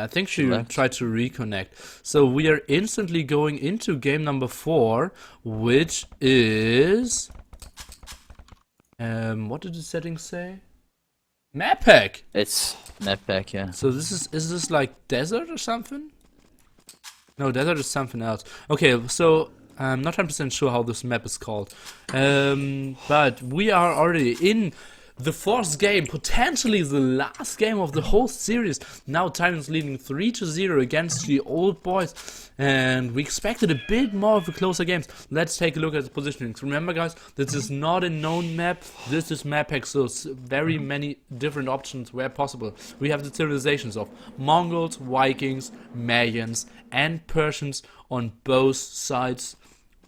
think she tried to reconnect. So we are instantly going into game number 4, which is... what did the settings say? Map pack! It's map pack, yeah. So is this like desert or something? No, desert is something else. Okay, so I'm not 100% sure how this map is called. But we are already in the 4th game, potentially the last game of the whole series. Now TyRanT's leading 3-0 against the old boys. And we expected a bit more of a closer games. Let's take a look at the positionings. Remember guys, this is not a known map. This is map pack, so very many different options where possible. We have the civilizations of Mongols, Vikings, Mayans and Persians on both sides.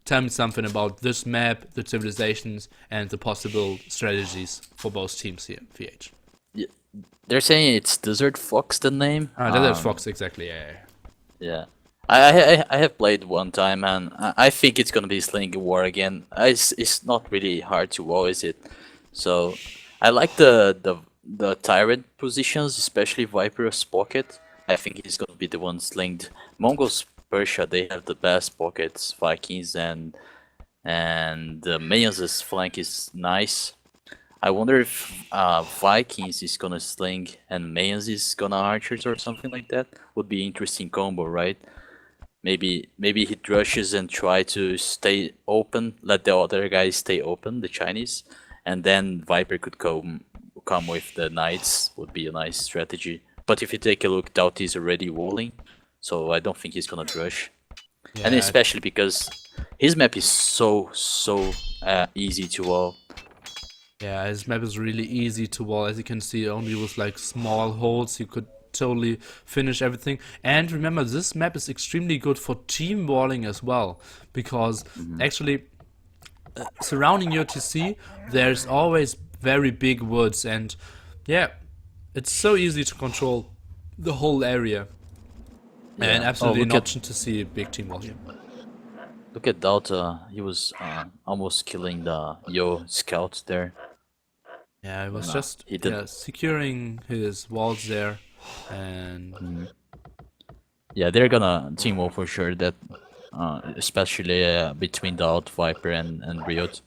Tell me something about this map, the civilizations, and the possible strategies for both teams here, VH. Yeah, they're saying it's Desert Fox, the name. Desert Fox, exactly, yeah. Yeah. I have played one time, and I think it's gonna be Sling War again. It's not really hard to wall, is it? So, I like the TyRanT positions, especially Viper's pocket. I think he's gonna be the one slinged. Mongols, Persia, they have the best pockets. Vikings and Mayans' flank is nice. I wonder if Vikings is gonna sling and Mayans is gonna archers or something like that. Would be interesting combo, right? Maybe he rushes and try to stay open, let the other guys stay open, the Chinese, and then Viper could come with the knights. Would be a nice strategy. But if you take a look, Doughty is already walling, so I don't think he's gonna rush. Yeah. And especially because his map is so easy to wall. Yeah, his map is really easy to wall. As you can see, only with like small holes you could totally finish everything. And remember, this map is extremely good for team walling as well, because actually surrounding your TC there's always very big woods, and yeah, it's so easy to control the whole area. Yeah. And absolutely an option to see a big team wall here. Look at Delta, he was almost killing the Yo scout there. Yeah, it was just securing his walls there. And yeah, they're gonna team wall for sure. That especially between the Out Viper and Riot.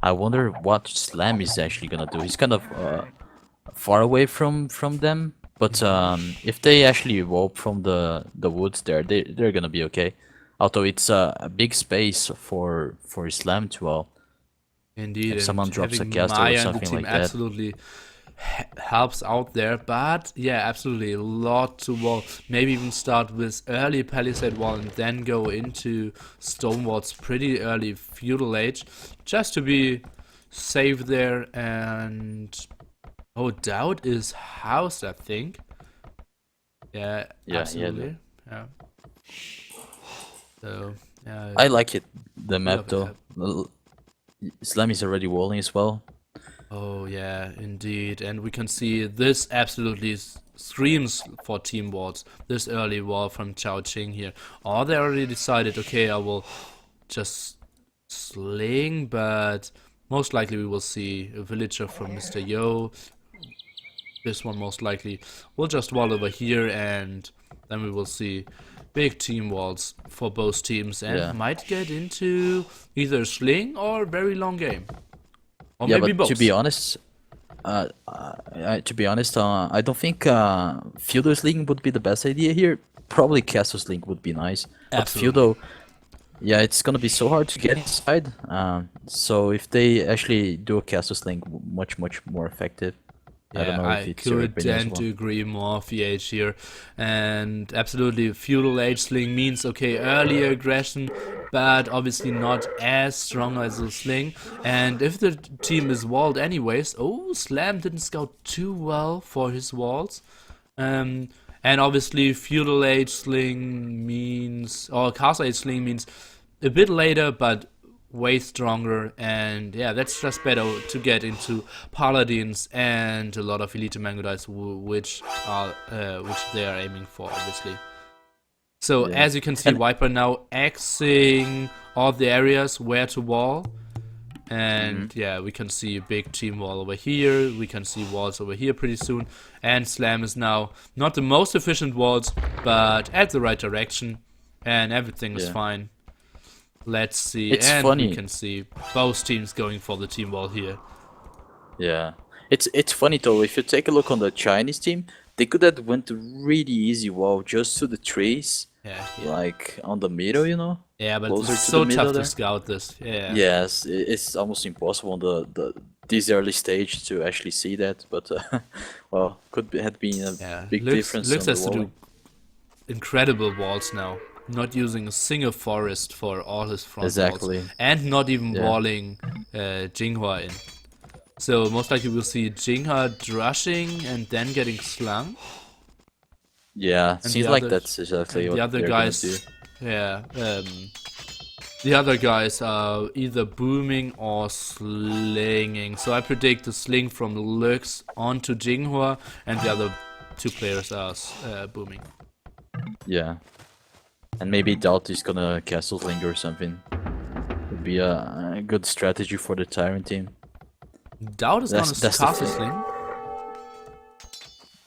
I wonder what Slam is actually gonna do. He's kind of far away from them, but if they actually evolve from the woods there, they're gonna be okay. Although it's a big space for Slam to wall. Indeed, if someone drops a castle Maya or something like that. Absolutely helps out there, but yeah, absolutely a lot to wall. Maybe even start with early palisade wall and then go into stone walls pretty early feudal age, just to be safe there. And Doubt is housed, I think. Yeah, absolutely. Yeah. So yeah, I like it, the map though. Slam is already walling as well. Oh yeah, indeed, and we can see this absolutely screams for team walls. This early wall from Chao Ching here. Or they already decided, okay, I will just sling, but most likely we will see a villager from Mr. Yo. This one most likely will just wall over here, and then we will see big team walls for both teams, and might get into either sling or very long game. Or maybe both. To be honest, I don't think Feudal Sling would be the best idea here. Probably Castle Sling would be nice. Absolutely. But Feudal, yeah, it's gonna be so hard to get inside. So if they actually do a Castle Sling, much more effective. I don't know if it's your opinion as well. To agree more, VH here. And absolutely, feudal age sling means, okay, early aggression, but obviously not as strong as a sling. And if the team is walled anyways, Slam didn't scout too well for his walls. And obviously, feudal age sling means, or castle age sling means a bit later, but way stronger, and yeah, that's just better to get into paladins and a lot of elite Mangodites, which they are aiming for, obviously. So as you can see, Viper now Xing all the areas where to wall, And yeah, we can see a big team wall over here. We can see walls over here pretty soon. And Slam is now not the most efficient walls, but at the right direction. And everything is fine. Let's see. It's and funny. we can see both teams going for the team wall here. Yeah. It's funny though, if you take a look on the Chinese team, they could have went a really easy wall just to the trees. Yeah. Like on the middle, you know? Yeah, but Closer it's to so the middle tough to there. scout this. Yeah. Yes, it's almost impossible on this early stage to actually see that, but well, had been a big difference Lux on has the to wall. do incredible walls now. Not using a single forest for all his front Exactly. walls. And not even Yeah. walling Jinghua in. So most likely we'll see Jinghua drushing and then getting slung. Yeah, And seems the like other- that's exactly And what the other they're guys, gonna do. yeah, the other guys are either booming or slinging. So I predict the sling from Lux onto Jinghua, and the other two players are booming. Yeah. And maybe Dalt is gonna castle sling or something. Would be a good strategy for the TyRanT team. Doubt is That's gonna the castle thing. sling.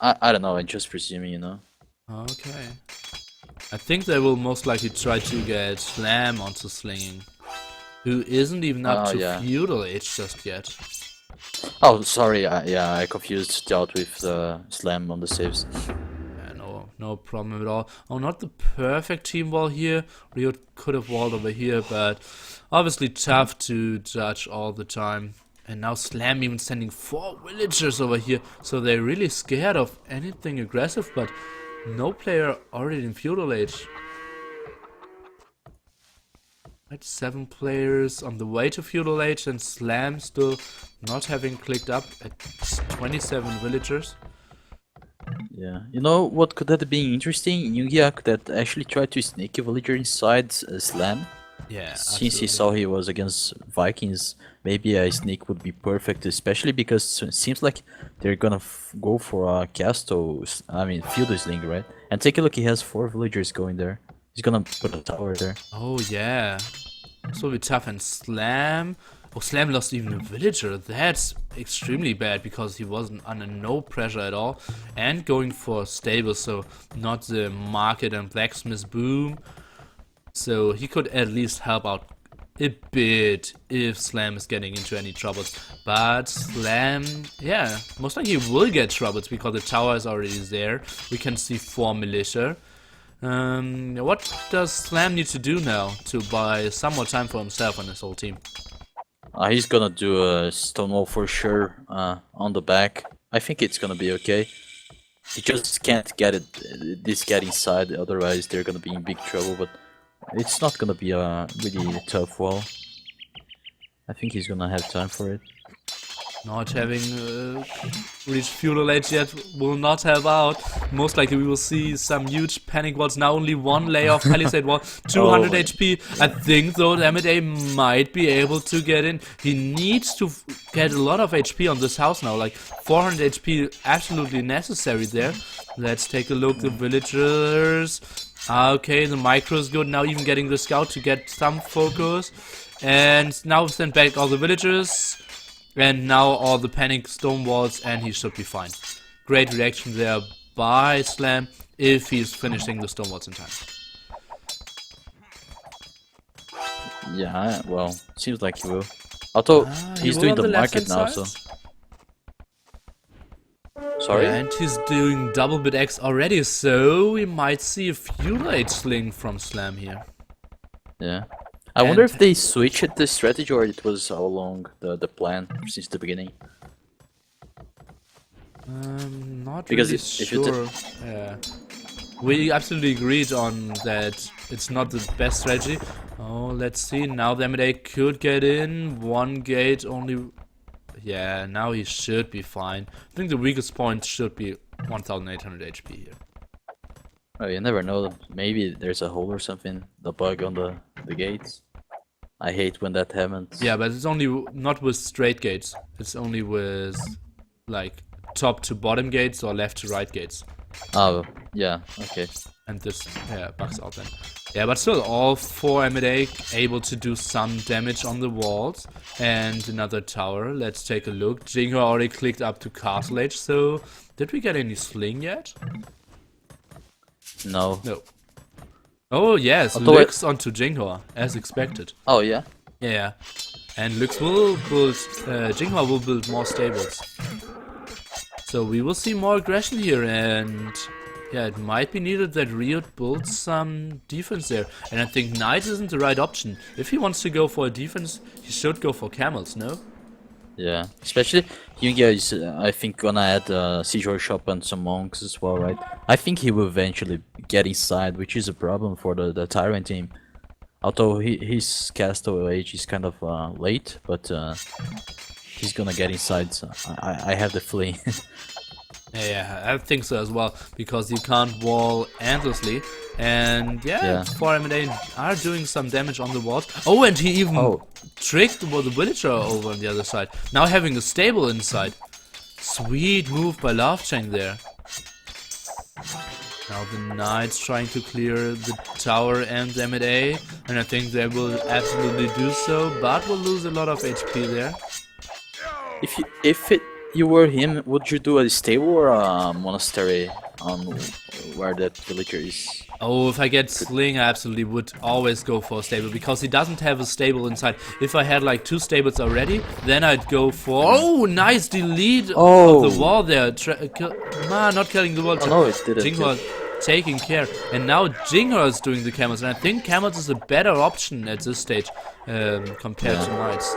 I don't know, I'm just presuming, you know. Okay. I think they will most likely try to get Slam onto slinging, who isn't even up to Feudal age just yet. Oh, sorry, yeah, I confused Dalt with the slam on the saves. Yeah, no problem at all. Oh, not the perfect team wall here. Rio could have walled over here, but obviously tough to judge all the time. And now Slam even sending 4 villagers over here, so they're really scared of anything aggressive, but no player already in Feudal Age. Right, 7 players on the way to Feudal Age, and Slam still not having clicked up at 27 villagers. Yeah, you know what could have been interesting? Yungia could have actually tried to sneak a villager inside Slam. Yeah, Since he absolutely. saw he was against Vikings, maybe a sneak would be perfect, especially because it seems like they're gonna go for a Feudal sling, right? And take a look, he has 4 villagers going there. He's gonna put a tower there. Oh yeah, this will be tough. And Slam, oh, Slam lost even a villager. That's extremely bad because he wasn't under no pressure at all, and going for stable, so not the market and blacksmith boom. So he could at least help out a bit if Slam is getting into any troubles. But Slam, yeah, most likely he will get troubles because the tower is already there. We can see 4 militia. What does Slam need to do now to buy some more time for himself and his whole team? He's gonna do a stonewall for sure on the back. I think it's gonna be okay. He just can't get this guy inside, otherwise they're gonna be in big trouble, but it's not gonna be a really tough wall. I think he's gonna have time for it. Not having reached Feudal Age yet will not help out. Most likely we will see some huge panic walls. Now only 1 layer of Palisade wall, 200 my. HP. I think though Damage might be able to get in. He needs to get a lot of HP on this house now, like 400 HP absolutely necessary there. Let's take a look, the villagers. Okay, the micro is good, now even getting the scout to get some focus. And now send back all the villagers. And now all the panic stone walls, and he should be fine. Great reaction there by Slam if he's finishing the stone walls in time. Yeah, well, seems like he will. Although He he's will doing on the left-hand market now, side. so. Sorry? And he's doing double bit X already, so we might see a Feudal Age sling from Slam here. Yeah. I wonder if they switched the strategy or it was all along the plan since the beginning. Not Because really if you sure. Yeah. We absolutely agreed on that it's not the best strategy. Oh, let's see. Now the M&A could get in. 1 gate only. Yeah, now he should be fine. I think the weakest point should be 1800 HP here. Oh, you never know. Maybe there's a hole or something. The bug on the gates. I hate when that happens. Yeah, but it's only not with straight gates. It's only with like top to bottom gates or left to right gates. Oh, yeah, okay. And this, yeah, bugs out then. Yeah, but still, all 4 M&A able to do some damage on the walls. And another tower. Let's take a look. Jingo already clicked up to Castle Age, so did we get any sling yet? No. No. Oh yes, Although Lux onto Jinghua, as expected. Oh, yeah? Yeah, and Lux will build, Jinghua will build more stables. So we will see more aggression here, and yeah, it might be needed that Rio builds some defense there. And I think Knight isn't the right option. If he wants to go for a defense, he should go for camels, no? Yeah, especially Yungia is, I think, gonna add siege workshop and some monks as well, right? I think he will eventually get inside, which is a problem for the TyRanT team. Although his castle age is kind of late, but he's gonna get inside. So I have the feeling. Yeah, I think so as well, because you can't wall endlessly. And yeah, 4 M&A are doing some damage on the walls. Oh, and he even tricked the villager over on the other side. Now having a stable inside. Sweet move by Love Chain there. Now the Knights trying to clear the tower and the M&A. And I think they will absolutely do so, but will lose a lot of HP there. If you were him, would you do a stable or a monastery on where that villager is? Oh, if I get Sling, I absolutely would always go for a stable, because he doesn't have a stable inside. If I had like 2 stables already, then I'd go for... Oh, nice delete of the wall there. Not killing the wall. Oh, no, it didn't. Jinghua taking care. And now Jinghua is doing the camels, and I think camels is a better option at this stage compared to Knights.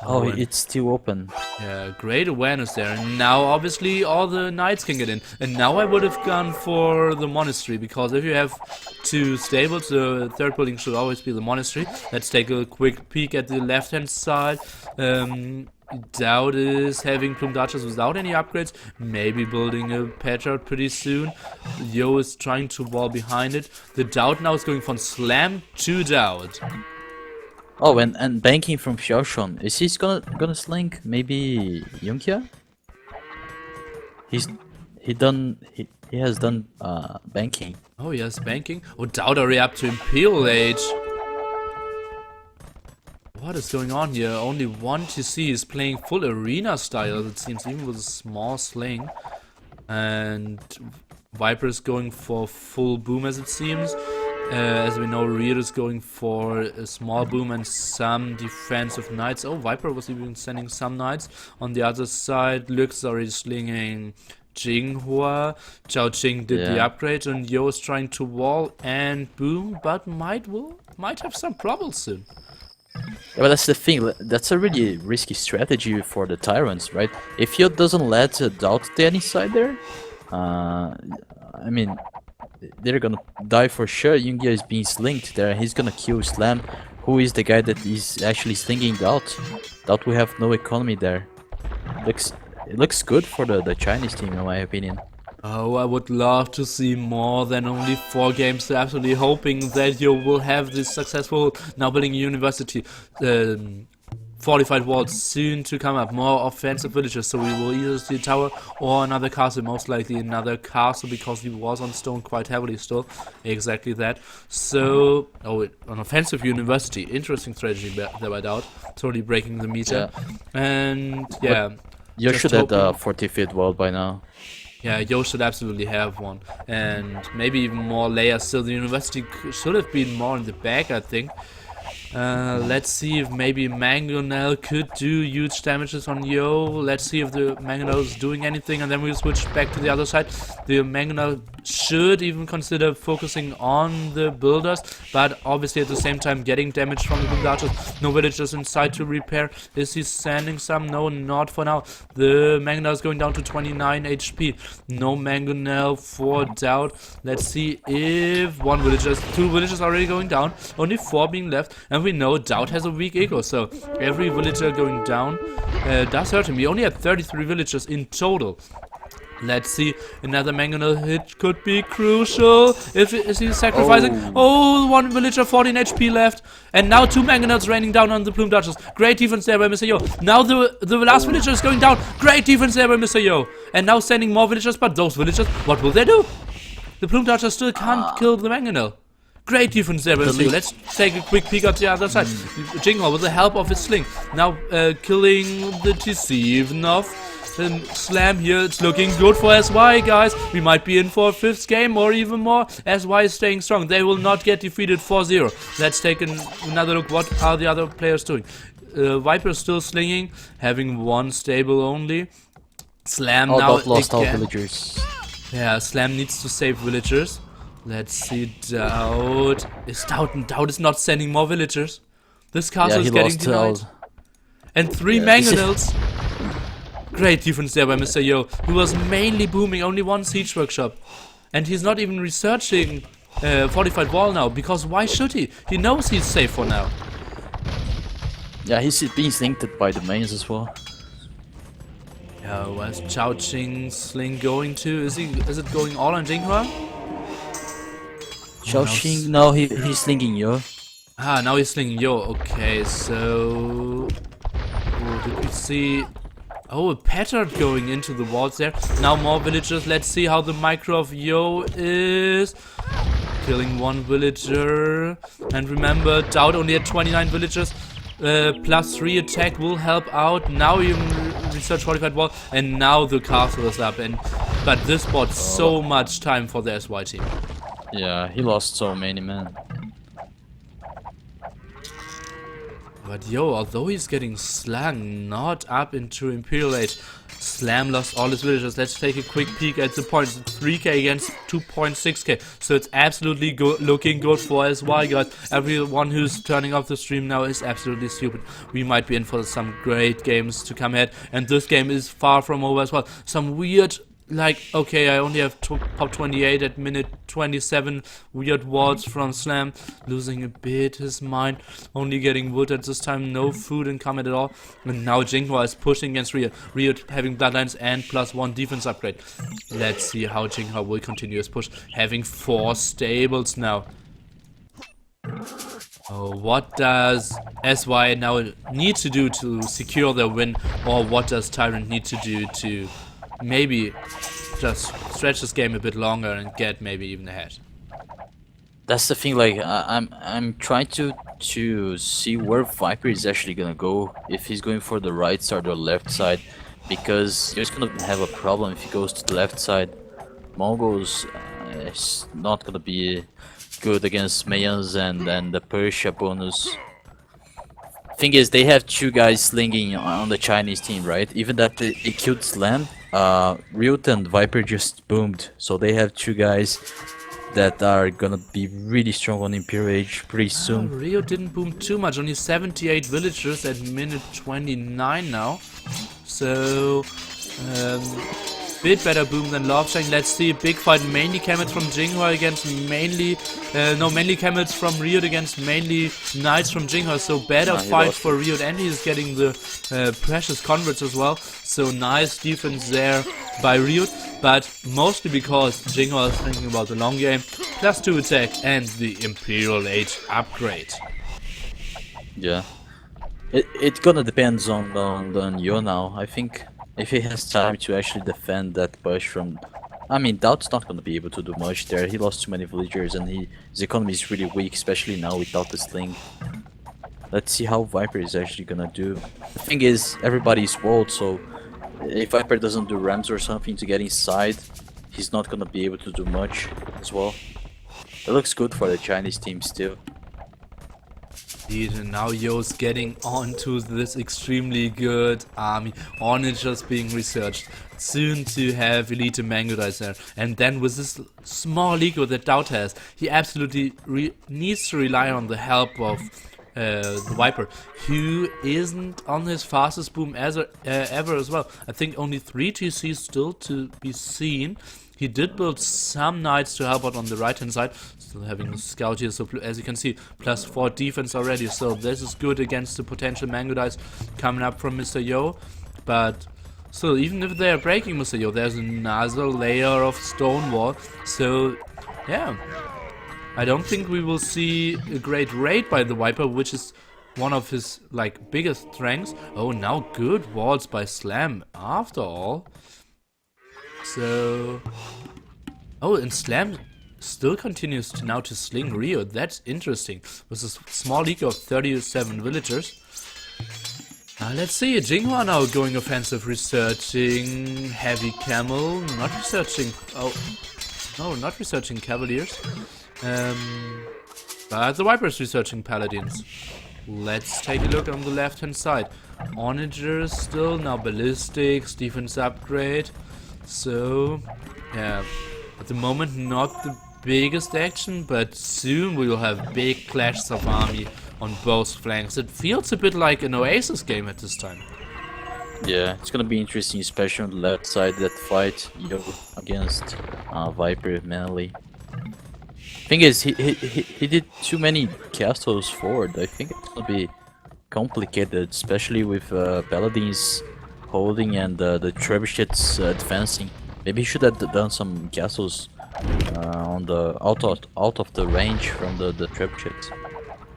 Oh, it's still open. Yeah, great awareness there. And now, obviously, all the knights can get in. And now I would have gone for the monastery, because if you have 2 stables, the third building should always be the monastery. Let's take a quick peek at the left-hand side. Doubt is having Plumed Archers without any upgrades. Maybe building a Patriot pretty soon. Yo is trying to wall behind it. The Doubt now is going from Slam to Doubt. Oh, and banking from Xiaoshun. Is he gonna sling maybe Yunkia? He has done banking. Oh yes, banking. Oh, Doubt already up to Imperial age. What is going on here? Only one TC is playing full arena style, it seems, even with a small sling. And Viper is going for full boom, as it seems. As we know, Reed is going for a small boom and some defensive knights. Oh, Viper was even sending some knights. On the other side, Lux is already slinging Jinghua. Zhao Qing did the upgrade, and Yo is trying to wall and boom, but might have some problems soon. Yeah, but that's the thing. That's a really risky strategy for the TyRanTs, right? If Yo doesn't let Doubt get inside there, I mean, they're gonna die for sure. Yungia is being slinged there. He's gonna kill Slam, who is the guy that is actually slinging Doubt. Doubt will have no economy there. It looks good for the Chinese team, in my opinion. Oh, I would love to see more than only 4 games. Absolutely hoping that you will have this successful now building university. Fortified walls soon to come up, more offensive villages, so we will either see a tower or another castle, most likely another castle, because he was on stone quite heavily still, exactly that. So, an offensive university, interesting strategy there by Doubt, totally breaking the meter, and yeah. You should have a fortified wall by now. Yeah, Yo should absolutely have one, and maybe even more layers, so the university should have been more in the back, I think. Let's see if maybe Mangonel could do huge damages on Yo. Let's see if the Mangonel is doing anything, and then we'll switch back to the other side. The Mangonel should even consider focusing on the builders, but obviously at the same time getting damage from the Plumed Archers. No villagers inside to repair. Is he sending some? No, not for now. The Mangonel is going down to 29 HP. No Mangonel for Doubt. Let's see if 2 villagers already going down. Only 4 being left. And we know Doubt has a weak eco, so every villager going down does hurt him. We only have 33 villagers in total. Let's see, another mangonel hit could be crucial. Is he sacrificing? Oh, one villager, 14 HP left. And now 2 mangonels raining down on the Plume Dodgers. Great defense there by Mr. Yo. Now the last villager is going down. Great defense there by Mr. Yo. And now sending more villagers, but those villagers, what will they do? The Plume Dodgers still can't kill the mangonel. Great defense there by Mr. Yo. Let's take a quick peek at the other side. Jinghua with the help of his sling. Now killing the deceive enough. Slam here, it's looking good for SY, guys. We might be in for a 5th game or even more. SY is staying strong. They will not get defeated 4-0. Let's take another look. What are the other players doing? Viper is still slinging, having 1 stable only. Slam now lost all again. villagers. Yeah, Slam needs to save villagers. Let's see, Doubt. Doubt is not sending more villagers. This castle is getting denied. And 3 mangonels. Great defense there by Mr. Yo, who was mainly booming, only 1 siege workshop. And he's not even researching fortified wall now, because why should he? He knows he's safe for now. Yeah, he's being linked by the mains as well. Yeah, where's Chao Ching's sling going to? Is it going all on Jinghua? Chao Ching, no, he's slinging Yo. Ah, now he's slinging Yo. Okay, so... Oh, did we see... Oh, a Petard going into the walls there. Now more villagers. Let's see how the micro of Yo is. Killing 1 villager. And remember, Doubt only had 29 villagers. Plus 3 attack will help out. Now you research fortified wall. And now the castle is up. But this bought so much time for the SY team. Yeah, he lost so many men. But Yo, although he's getting slung, not up into Imperial Age. Slam lost all his villagers. Let's take a quick peek at the points. 3k against 2.6k. So it's absolutely looking good for SY, guys. Everyone who's turning off the stream now is absolutely stupid. We might be in for some great games to come ahead. And this game is far from over as well. Some weird... Like, okay, I only have top 28 at minute 27. Weird wards from Slam. Losing a bit his mind. Only getting wood at this time. No food in combat at all. And now Jinghua is pushing against Riot. Riot having bloodlines and +1 defense upgrade. Let's see how Jinghua will continue his push. Having 4 stables now. Oh, what does SY now need to do to secure their win? Or what does TyRanT need to do to... maybe just stretch this game a bit longer and get maybe even ahead? That's the thing, like, I'm trying to see where Viper is actually gonna go, if he's going for the right side or left side, because he's gonna have a problem if he goes to the left side. Mongols is not gonna be good against Mayans and the Persia bonus. Thing is, they have 2 guys slinging on the Chinese team, right? Even that they killed Slam, Ryut and Viper just boomed, so they have 2 guys that are gonna be really strong on Imperial Age pretty soon. Rio didn't boom too much, only 78 villagers at minute 29 now. So, bit better boom than Lobshank. Let's see a big fight, mainly camels from Jinghua against mainly camels from Ryut against mainly knights from Jinghua. So better fight for Ryut, and he's getting the precious converts as well. So nice defense there by Ryut, but mostly because Jinghua is thinking about the long game, +2 attack and the Imperial Age upgrade. Yeah, it gonna depends on Yo now. I think if he has time to actually defend that push from... I mean, Doubt's not gonna be able to do much there. He lost too many villagers and his economy is really weak, especially now without the sling. Let's see how Viper is actually gonna do. The thing is, everybody's walled, so if Viper doesn't do ramps or something to get inside, he's not gonna be able to do much as well. It looks good for the Chinese team still. And now Yo's getting onto this extremely good army. Onagers being researched. Soon to have Elite Mangudais there. And then with this small ego that Doubt has, he absolutely needs to rely on the help of the Viper, who isn't on his fastest boom ever as well. I think only 3 TCs still to be seen. He did build some knights to help out on the right hand side, still having a scout here, so as you can see, +4 defense already, so this is good against the potential Mangudais coming up from Mr. Yo, but So even if they are breaking Mr. Yo, there's another layer of stone wall. So yeah, I don't think we will see a great raid by the Viper, which is one of his like biggest strengths. Oh, now good walls by Slam after all. So oh, and Slam still continues to now to sling Rio. That's interesting. With a small league of 37 villagers. Let's see, Jinghua now going offensive, researching heavy camel, not researching, oh, no, not researching cavaliers, but the Viper is researching paladins. Let's take a look on the left hand side. Onagers still, now ballistics, defense upgrade, so, yeah, at the moment not the biggest action, but soon we will have big clashes of army on both flanks. It feels a bit like an Oasis game at this time. Yeah, it's gonna be interesting, especially on the left side, that fight, Yo against Viper mainly. Thing is, he did too many castles forward. I think it's gonna be complicated, especially with Paladins holding and the trebuchets advancing. Maybe he should have done some castles on the out of the range from the trebuchets.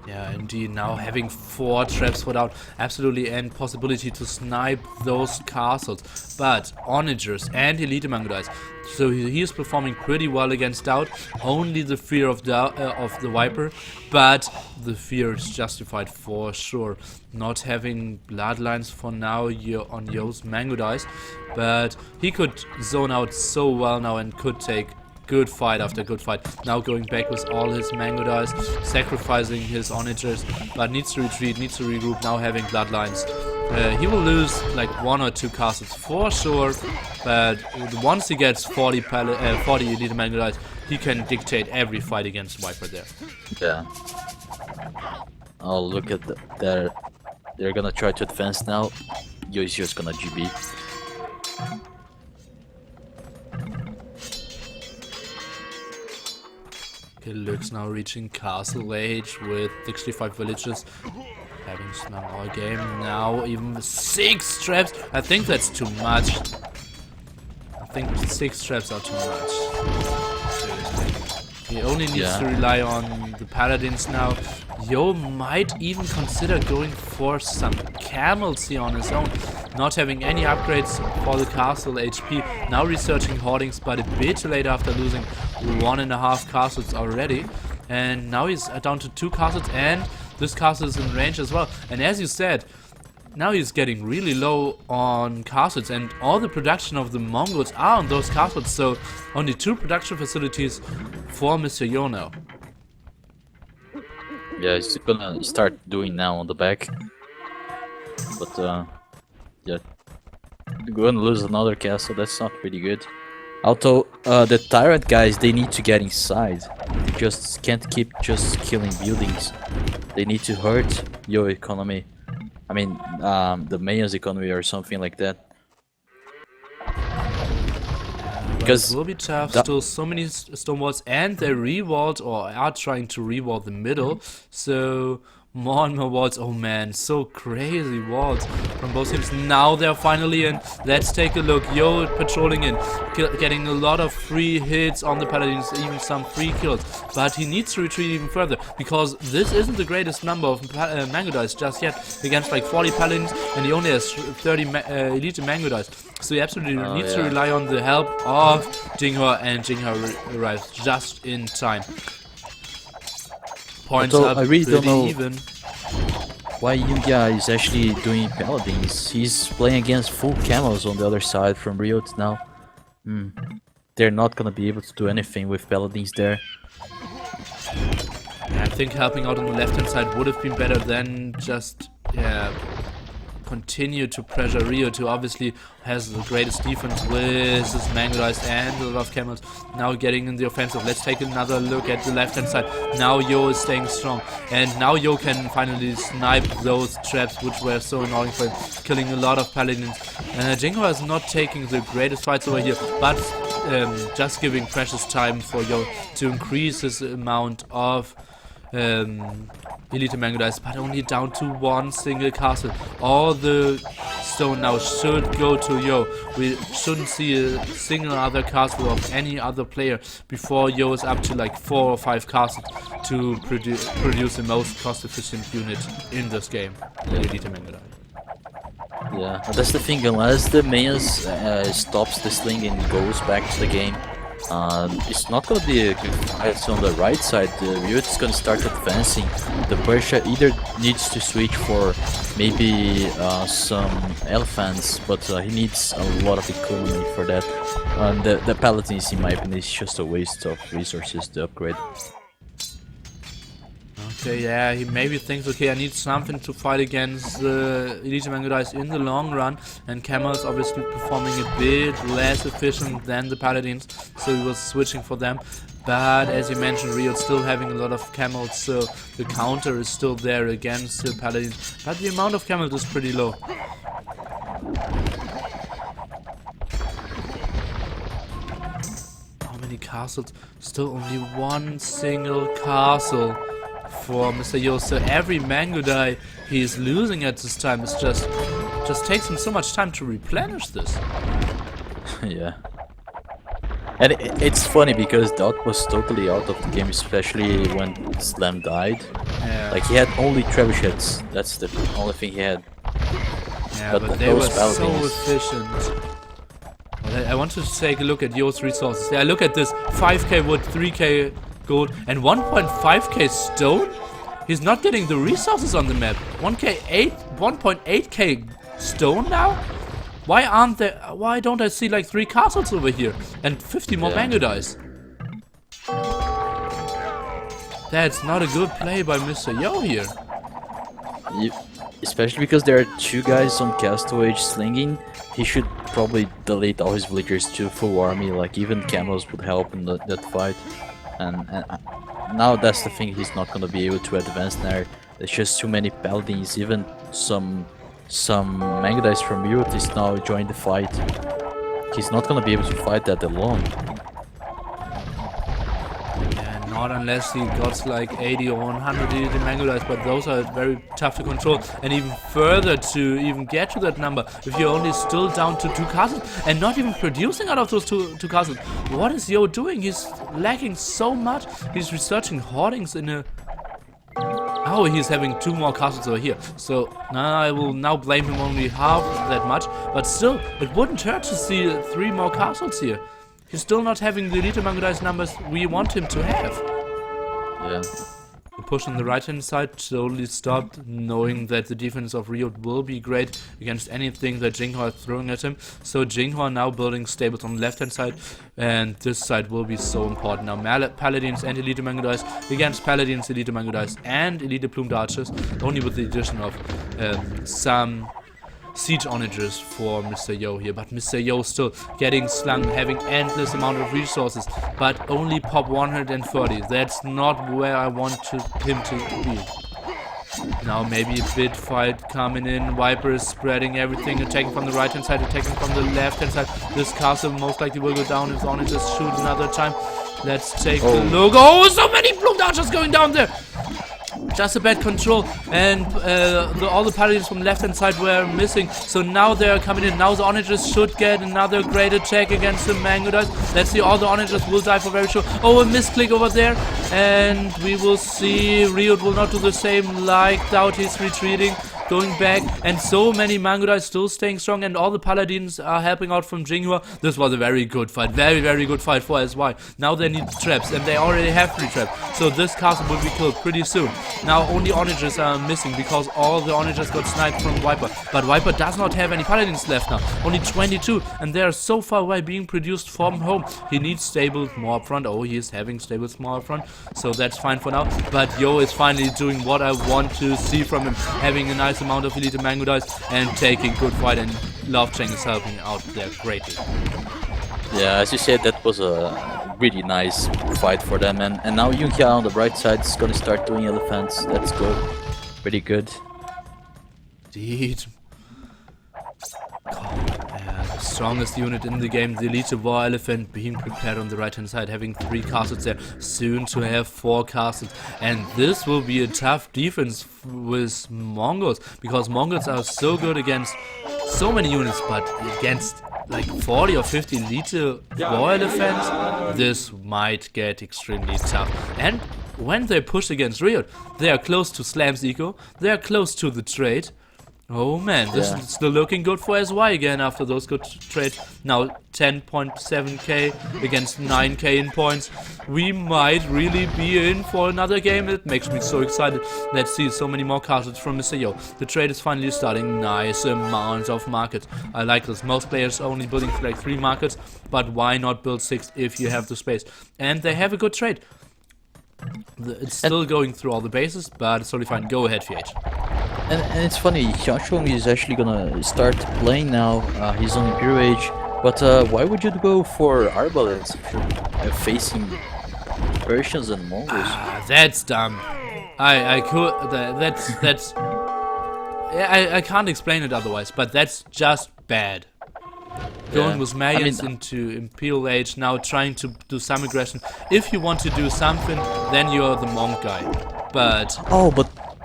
Yeah, indeed. Now having 4 traps without absolutely any possibility to snipe those castles. But Onagers and Elite Mangudais. So he is performing pretty well against Doubt. Only the fear of the Viper, but the fear is justified for sure. Not having bloodlines for now on Yo's Mangudais, but he could zone out so well now and could take good fight after good fight. Now going back with all his Mangudais, sacrificing his Onagers, but needs to retreat, needs to regroup, now having bloodlines. He will lose like 1 or 2 castles for sure, but once he gets 40 Elite Mangudais, he can dictate every fight against Viper there. Yeah. Oh, look at that. They're gonna try to advance now. Yo is just gonna GB. Okay, Luke's now reaching Castle Age with 65 villages. Having snung all game now, even with 6 traps. I think that's too much. I think 6 traps are too much. Seriously. He only needs to rely on the paladins now. Yo might even consider going for some camels here on his own. Not having any upgrades for the castle HP. Now researching hoardings, but a bit late after losing 1.5 castles already. And now he's down to 2 castles, and this castle is in range as well. And as you said, now he's getting really low on castles, and all the production of the Mongols are on those castles, so only 2 production facilities for Mr. Yo now. Yeah, he's gonna start doing now on the back. But yeah, gonna lose another castle. That's not pretty good. Although the TyRanT guys, they need to get inside. They just can't keep just killing buildings. They need to hurt your economy. I mean, the mayor's economy or something like that. Because it will be tough. Still, so many stone walls, and they re-walled or are trying to re-wall the middle. So more and more walls. Oh man, so crazy walls from both teams. Now they're finally in. Let's take a look. Yo patrolling in, getting a lot of free hits on the paladins, even some free kills. But he needs to retreat even further, because this isn't the greatest number of Mangudais just yet against like 40 paladins, and he only has 30 elite Mangudais. So he absolutely needs to rely on the help of Jinghua, and Jinghua arrives just in time. Points up I really don't know even. why Yuya is actually doing paladins. He's playing against full camels on the other side from Riot now. They're not gonna be able to do anything with paladins there. Yeah, I think helping out on the left hand side would have been better than just continue to pressure Rio, who obviously has the greatest defense with his Mangudais and a lot of camels. Now getting in the offensive. Let's take another look at the left hand side. Now Yo is staying strong, and now Yo can finally snipe those traps which were so annoying for him, killing a lot of paladins. Jinghua is not taking the greatest fights over here, but just giving precious time for Yo to increase his amount of Elite Mangudais, but only down to 1 single castle. All the stone now should go to Yo. We shouldn't see a single other castle of any other player before Yo is up to like 4 or 5 castles to produce the most cost-efficient unit in this game. The Elite Mangudai. Yeah, that's the thing. Unless the Mayans stops the sling and goes back to the game, it's not gonna be a good fight. So on the right side, the Riot is gonna start advancing. The Persia either needs to switch for maybe some elephants, but he needs a lot of economy for that. The Paladins, in my opinion, is just a waste of resources to upgrade. Okay, yeah, he maybe thinks, okay, I need something to fight against the Elite Mangudais in the long run, and Camels obviously performing a bit less efficient than the Paladins, so he was switching for them. But as you mentioned, Rio's still having a lot of Camels, so the counter is still there against the Paladins, but the amount of Camels is pretty low. How many castles? Still only one single castle for Mr. Yo. So every Mangudai he's losing at this time is just takes him so much time to replenish this. Yeah. And it's funny because Dot was totally out of the game, especially when Slam died. Yeah. Like he had only trebuchets. That's the only thing he had. Yeah, but they were so efficient. Well, I want to take a look at Yo's resources. Yeah, look at this: 5k wood, 3k gold, and 1.5k stone. He's not getting the resources on the map. 1.8k stone now. Why don't I see like 3 castles over here and 50 more Mangudais? That's not a good play by Mr. Yo here. Especially because there are 2 guys on Castle Age slinging. He should probably delete all his villagers to full army. Like even camels would help in that fight. And now that's the thing. He's not gonna be able to advance there. There's just too many paladins. Even some Mangudais from Europe is now joining the fight. He's not gonna be able to fight that alone. Yeah, not unless he got like 80 or 100 Mangudais, but those are very tough to control. And even further to even get to that number, if you're only still down to 2 castles and not even producing out of those two castles. What is Yo doing? He's lacking so much. He's researching hoardings in a... Oh, he's having 2 more castles over here. So I will now blame him only half that much. But still, it wouldn't hurt to see 3 more castles here. He's still not having the Elite Mangudais numbers we want him to have. Yeah. The push on the right hand side totally stopped, knowing that the defense of Rio will be great against anything that Jinghua is throwing at him. So Jinghua now building stables on the left hand side, and this side will be so important. Now Paladins and Elite Mangudais against Paladins, Elite Mangudais and Elite Plumed Archers, only with the addition of some siege onagers for Mr. Yo here, but Mr. Yo still getting slung, having endless amount of resources, but only pop 130. That's not where I want him to be. Now maybe a bit fight coming in. Viper is spreading everything, attacking from the right hand side, attacking from the left hand side. This castle most likely will go down if onagers shoot another time. Let's take a look. Oh, so many plumed archers going down there! Just a bad control, and all the paladins from the left hand side were missing, so now they're coming in. Now the onagers should get another great attack against the Mangudais. Let's see, all the onagers will die for very sure. Oh, a misclick over there, and we will see Riot will not do the same. Like Doubt, he's retreating, going back, and so many Mangudais still staying strong, and all the paladins are helping out from Jinghua. This was a very good fight, very good fight for SY. Now they need traps, and they already have 3 traps, so this castle will be killed pretty soon. Now only onagers are missing because all the onagers got sniped from Viper, but Viper does not have any paladins left now, only 22, and they are so far away being produced from home. He needs stables more up front. Oh, he is having stables more up front, so that's fine for now. But Yo is finally doing what I want to see from him, having a nice amount of Elite Mangudais and taking good fight, and Love Cheng is helping out there greatly. Yeah, as you said, that was a really nice fight for them, and now Yunhia on the right side is gonna start doing elephants. That's good, pretty good. Indeed. The strongest unit in the game, the Elite War Elephant, being prepared on the right hand side, having 3 castles there, soon to have 4 castles, and this will be a tough defense with Mongols, because Mongols are so good against so many units, but against like 40 or 50 elite war elephants, this might get extremely tough. And when they push against Riot, they are close to Slam's eco, they are close to the trade. Oh man, this is still looking good for SY again after those good trades. Now 10.7k against 9k in points. We might really be in for another game. It makes me so excited. Let's see so many more castles from Mr. Yo. The trade is finally starting. Nice amounts of markets. I like this. Most players only building like 3 markets, but why not build 6 if you have the space? And they have a good trade. It's still going through all the bases, but it's totally fine. Go ahead, VH. And it's funny, Xiaochong is actually gonna start playing now. He's on Imperial Age, but why would you go for Arbalest if you're facing Persians and Mongols? That's dumb. I could. That's. I can't explain it otherwise, but that's just bad. Going with Mayans into Imperial Age, now trying to do some aggression. If you want to do something, then you're the monk guy. But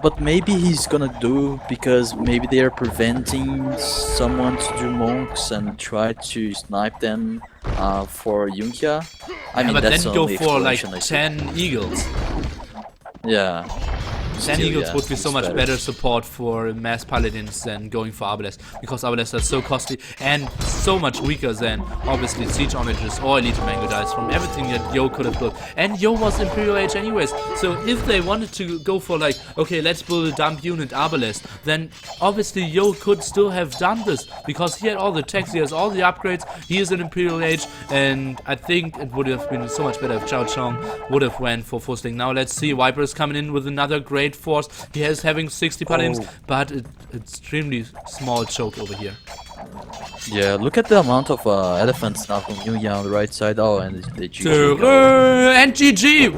but maybe he's gonna do, because maybe they are preventing someone to do monks and try to snipe them for Yunkia. I mean, but that's then the go only for like explanation I see. 10 eagles. Yeah. 10 Still, eagles yeah, would be so it's much better. better support for mass paladins than going for Arbalest, because Arbalest are so costly and so much weaker than obviously siege onages or elite mango dice from everything that Yo could have built. And Yo was Imperial Age anyways, so if they wanted to go for like, okay, let's build a dump unit Arbalest, then obviously Yo could still have done this, because he had all the techs, he has all the upgrades, he is an Imperial Age, and I think it would have been so much better if Chao Chong would have went for Fusling. Now let's see, Viper is coming in with another great force. He has having 60 paladins, but extremely small choke over here. Yeah, look at the amount of elephants now from Yunkia on the right side. Oh, and the GG. And GG!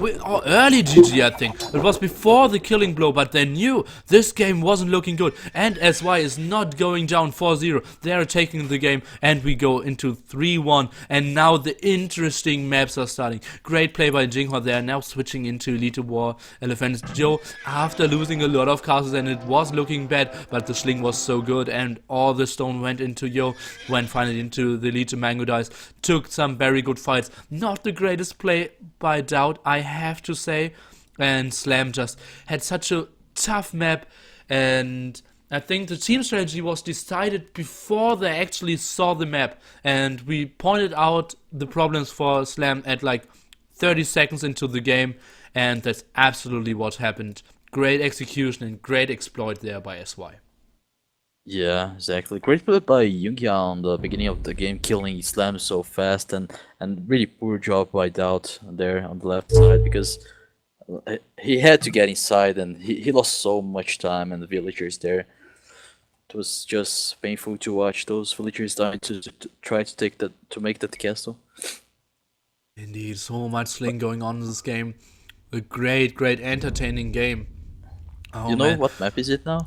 Early GG, I think. It was before the killing blow, but they knew this game wasn't looking good. And SY is not going down 4-0. They are taking the game, and we go into 3-1. And now the interesting maps are starting. Great play by Jinghua. They are now switching into Elite War Elephants. Joe, after losing a lot of castles, and it was looking bad, but the sling was so good, and all the stone went into Yo. Went finally into the Elite Mango Dice, took some very good fights. Not the greatest play by doubt, I have to say. And Slam just had such a tough map, and I think the team strategy was decided before they actually saw the map. And we pointed out the problems for Slam at like 30 seconds into the game, and that's absolutely what happened. Great execution and great exploit there by SY. Yeah, exactly. Great play by Yunkia on the beginning of the game, killing Slam so fast, and really poor job by Doubt there on the left side, because he had to get inside, and he lost so much time, and the villagers there. It was just painful to watch those villagers dying to try to take that, to make that castle. Indeed, so much sling going on in this game. A great entertaining game. Oh, You know man. what map is it now?